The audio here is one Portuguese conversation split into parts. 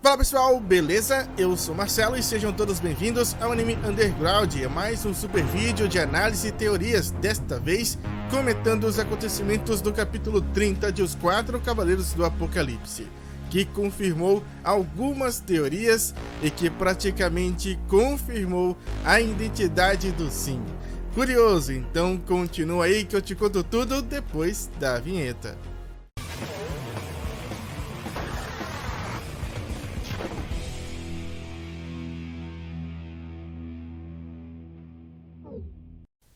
Fala pessoal, beleza? Eu sou Marcelo e sejam todos bem-vindos ao Anime Underground, mais um super vídeo de análise e teorias, desta vez comentando os acontecimentos do capítulo 30 de Os Quatro Cavaleiros do Apocalipse, que confirmou algumas teorias e que praticamente confirmou a identidade do Sim. Curioso? Então continua aí que eu te conto tudo depois da vinheta.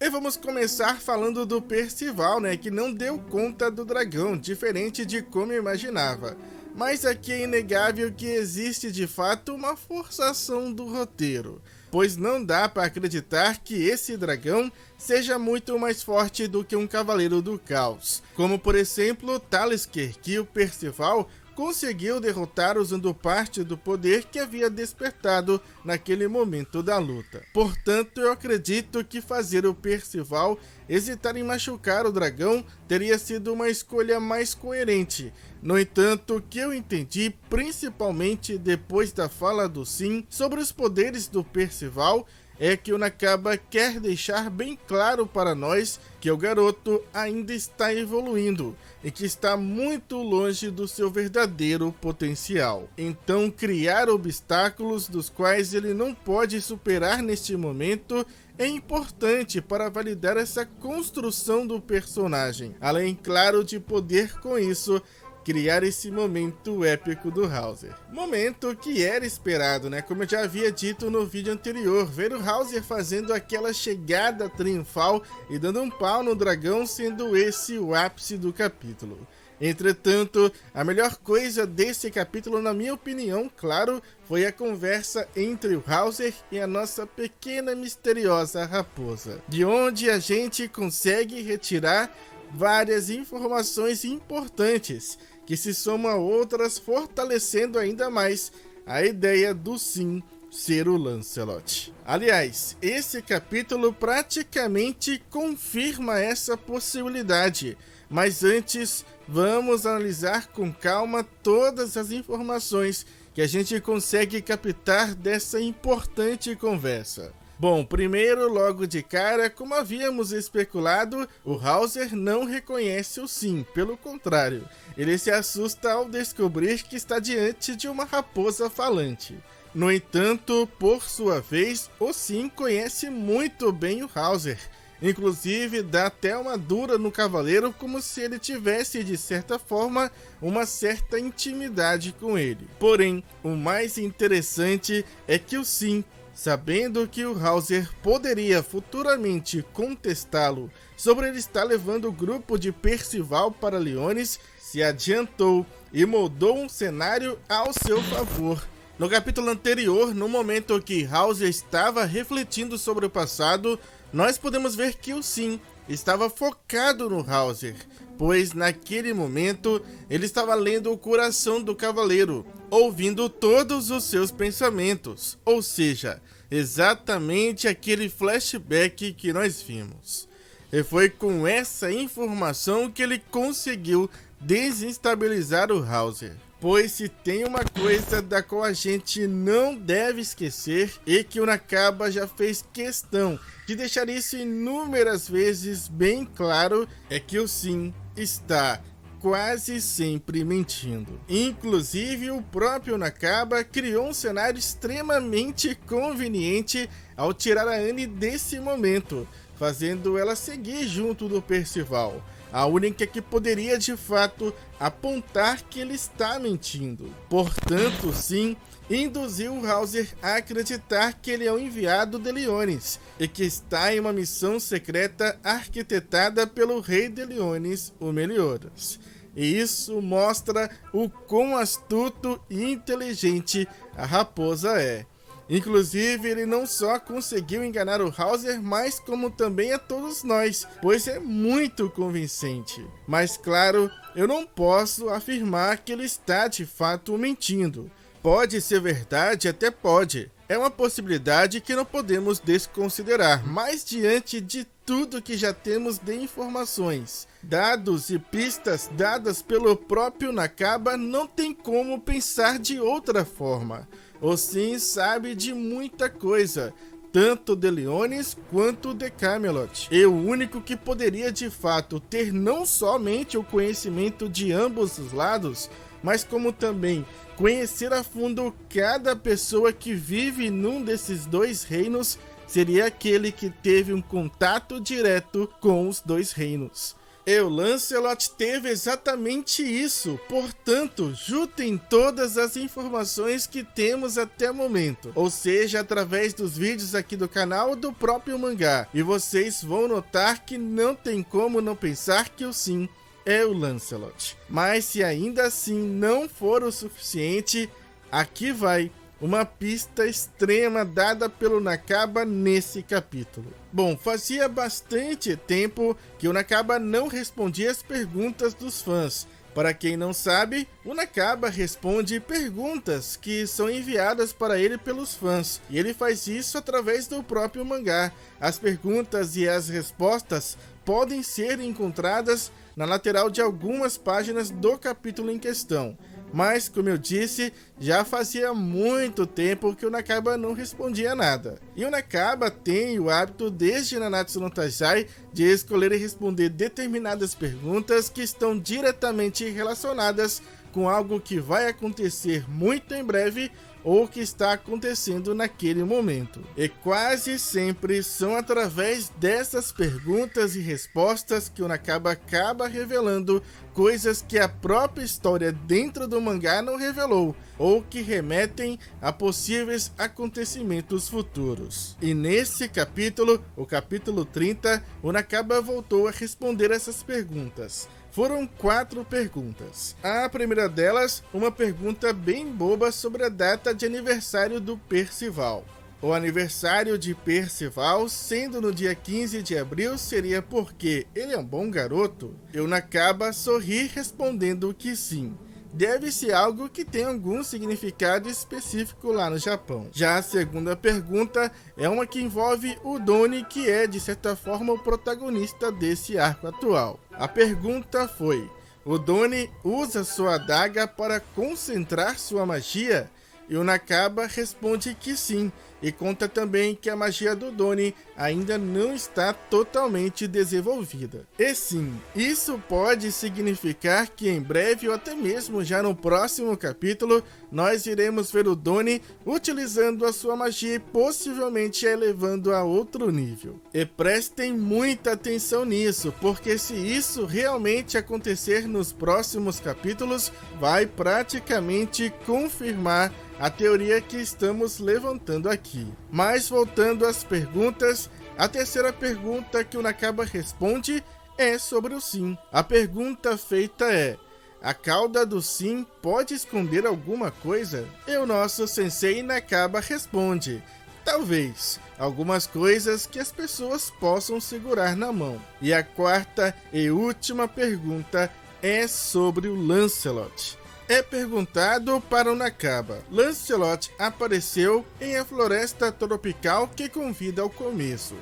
E vamos começar falando do Percival, que não deu conta do dragão, diferente de como eu imaginava. Mas aqui é inegável que existe de fato uma forçação do roteiro, pois não dá para acreditar que esse dragão seja muito mais forte do que um Cavaleiro do Caos, como por exemplo Talisker, que o Percival conseguiu derrotar usando parte do poder que havia despertado naquele momento da luta. Portanto, eu acredito que fazer o Percival hesitar em machucar o dragão teria sido uma escolha mais coerente. No entanto, o que eu entendi, principalmente depois da fala do Sim sobre os poderes do Percival, é que o Nakaba quer deixar bem claro para nós que o garoto ainda está evoluindo e que está muito longe do seu verdadeiro potencial. Então, criar obstáculos dos quais ele não pode superar neste momento é importante para validar essa construção do personagem, além, claro, de poder com isso criar esse momento épico do Hauser. Momento que era esperado, como eu já havia dito no vídeo anterior, ver o Hauser fazendo aquela chegada triunfal e dando um pau no dragão, sendo esse o ápice do capítulo. Entretanto, a melhor coisa desse capítulo, na minha opinião, claro, foi a conversa entre o Hauser e a nossa pequena misteriosa raposa, de onde a gente consegue retirar várias informações importantes, que se somam a outras, fortalecendo ainda mais a ideia do Sim ser o Lancelot. Aliás, esse capítulo praticamente confirma essa possibilidade, mas antes vamos analisar com calma todas as informações que a gente consegue captar dessa importante conversa. Bom, primeiro, logo de cara, como havíamos especulado, o Hauser não reconhece o Sim, pelo contrário, ele se assusta ao descobrir que está diante de uma raposa falante. No entanto, por sua vez, o Sim conhece muito bem o Hauser, inclusive dá até uma dura no cavaleiro como se ele tivesse, de certa forma, uma certa intimidade com ele. Porém, o mais interessante é que o Sim, sabendo que o Hauser poderia futuramente contestá-lo sobre ele estar levando o grupo de Percival para Liones, se adiantou e moldou um cenário ao seu favor. No capítulo anterior, no momento que Hauser estava refletindo sobre o passado, nós podemos ver que o Sim estava focado no Hauser, pois naquele momento ele estava lendo o coração do cavaleiro, ouvindo todos os seus pensamentos, ou seja, exatamente aquele flashback que nós vimos. E foi com essa informação que ele conseguiu desestabilizar o Hauser. Pois se tem uma coisa da qual a gente não deve esquecer e que o Nakaba já fez questão de deixar isso inúmeras vezes bem claro, é que o Sim está quase sempre mentindo. Inclusive, o próprio Nakaba criou um cenário extremamente conveniente ao tirar a Anne desse momento, fazendo ela seguir junto do Percival, a única que poderia de fato apontar que ele está mentindo. Portanto, Sim induziu o Hauser a acreditar que ele é o enviado de Liones e que está em uma missão secreta arquitetada pelo rei de Liones, o Meliodas. E isso mostra o quão astuto e inteligente a raposa é. Inclusive, ele não só conseguiu enganar o Hauser, mas como também a todos nós, pois é muito convincente. Mas claro, eu não posso afirmar que ele está de fato mentindo, Pode ser verdade, até pode. É uma possibilidade que não podemos desconsiderar, mas diante de tudo que já temos de informações, dados e pistas dadas pelo próprio Nakaba, não tem como pensar de outra forma. O Sim sabe de muita coisa, tanto de Leonis quanto de Camelot. E o único que poderia de fato ter não somente o conhecimento de ambos os lados, mas como também conhecer a fundo cada pessoa que vive num desses dois reinos, seria aquele que teve um contato direto com os dois reinos. E o Lancelot teve exatamente isso, portanto, juntem todas as informações que temos até o momento, ou seja, através dos vídeos aqui do canal ou do próprio mangá, e vocês vão notar que não tem como não pensar que o Sim é o Lancelot. Mas se ainda assim não for o suficiente, aqui vai uma pista extrema dada pelo Nakaba nesse capítulo. Bom, fazia bastante tempo que o Nakaba não respondia as perguntas dos fãs. Para quem não sabe, o Nakaba responde perguntas que são enviadas para ele pelos fãs, e ele faz isso através do próprio mangá. As perguntas e as respostas podem ser encontradas na lateral de algumas páginas do capítulo em questão. Mas, como eu disse, já fazia muito tempo que o Nakaba não respondia nada. E o Nakaba tem o hábito, desde Nanatsu no Taizai, de escolher e responder determinadas perguntas que estão diretamente relacionadas com algo que vai acontecer muito em breve ou que está acontecendo naquele momento. E quase sempre são através dessas perguntas e respostas que o Nakaba acaba revelando coisas que a própria história dentro do mangá não revelou, ou que remetem a possíveis acontecimentos futuros. E nesse capítulo, o capítulo 30, o Nakaba voltou a responder essas perguntas. Foram 4 perguntas. A primeira delas, uma pergunta bem boba sobre a data de aniversário do Percival. O aniversário de Percival, sendo no dia 15 de abril, seria porque ele é um bom garoto? E o Nakaba sorri respondendo que sim. Deve ser algo que tem algum significado específico lá no Japão. Já a segunda pergunta é uma que envolve o Doni, que é de certa forma o protagonista desse arco atual. A pergunta foi: o Doni usa sua adaga para concentrar sua magia? E o Nakaba responde que sim, e conta também que a magia do Doni ainda não está totalmente desenvolvida. E sim, isso pode significar que em breve ou até mesmo já no próximo capítulo, nós iremos ver o Doni utilizando a sua magia e possivelmente a elevando a outro nível. E prestem muita atenção nisso, porque se isso realmente acontecer nos próximos capítulos, vai praticamente confirmar a teoria que estamos levantando aqui. Mas voltando às perguntas, a terceira pergunta que o Nakaba responde é sobre o Sim. A pergunta feita é: a cauda do Sim pode esconder alguma coisa? E o nosso sensei Nakaba responde: talvez, algumas coisas que as pessoas possam segurar na mão. E a quarta e última pergunta é sobre o Lancelot. É perguntado para o Nakaba: Lancelot apareceu em a floresta tropical que convida ao começo,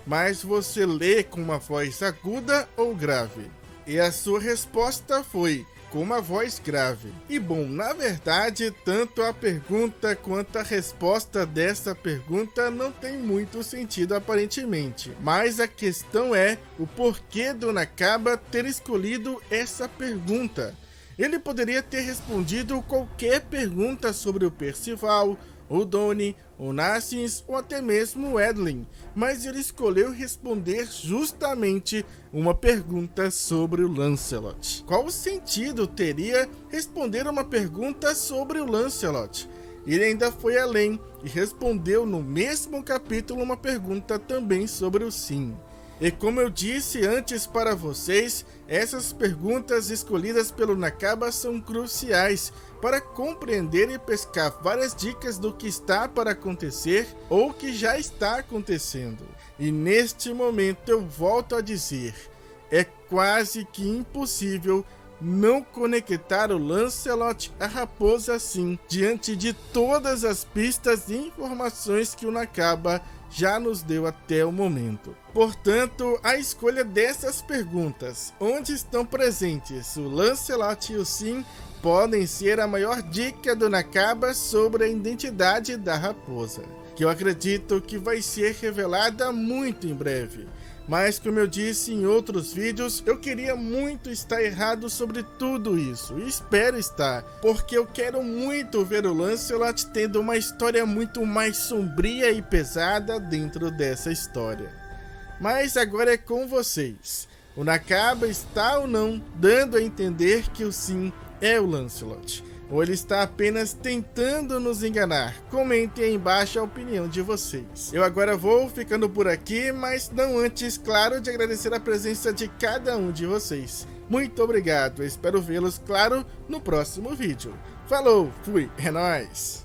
mas você lê com uma voz aguda ou grave? E a sua resposta foi: com uma voz grave. E bom, na verdade, tanto a pergunta quanto a resposta dessa pergunta não tem muito sentido aparentemente. Mas a questão é o porquê do Nakaba ter escolhido essa pergunta. Ele poderia ter respondido qualquer pergunta sobre o Percival, o Doni, o Nassins ou até mesmo o Edlin, mas ele escolheu responder justamente uma pergunta sobre o Lancelot. Qual sentido teria responder uma pergunta sobre o Lancelot? Ele ainda foi além e respondeu no mesmo capítulo uma pergunta também sobre o Sim. E como eu disse antes para vocês, essas perguntas escolhidas pelo Nakaba são cruciais para compreender e pescar várias dicas do que está para acontecer ou que já está acontecendo. E neste momento eu volto a dizer, é quase que impossível não conectar o Lancelot à raposa assim, diante de todas as pistas e informações que o Nakaba já nos deu até o momento. Portanto, a escolha dessas perguntas, onde estão presentes o Lancelot e o Sim, podem ser a maior dica do Nakaba sobre a identidade da raposa, que eu acredito que vai ser revelada muito em breve. Mas como eu disse em outros vídeos, eu queria muito estar errado sobre tudo isso, e espero estar, porque eu quero muito ver o Lancelot tendo uma história muito mais sombria e pesada dentro dessa história. Mas agora é com vocês. O Nakaba está ou não dando a entender que o Sim é o Lancelot? Ou ele está apenas tentando nos enganar? Comentem aí embaixo a opinião de vocês. Eu agora vou ficando por aqui, mas não antes, claro, de agradecer a presença de cada um de vocês. Muito obrigado, eu espero vê-los, claro, no próximo vídeo. Falou, fui, é nóis!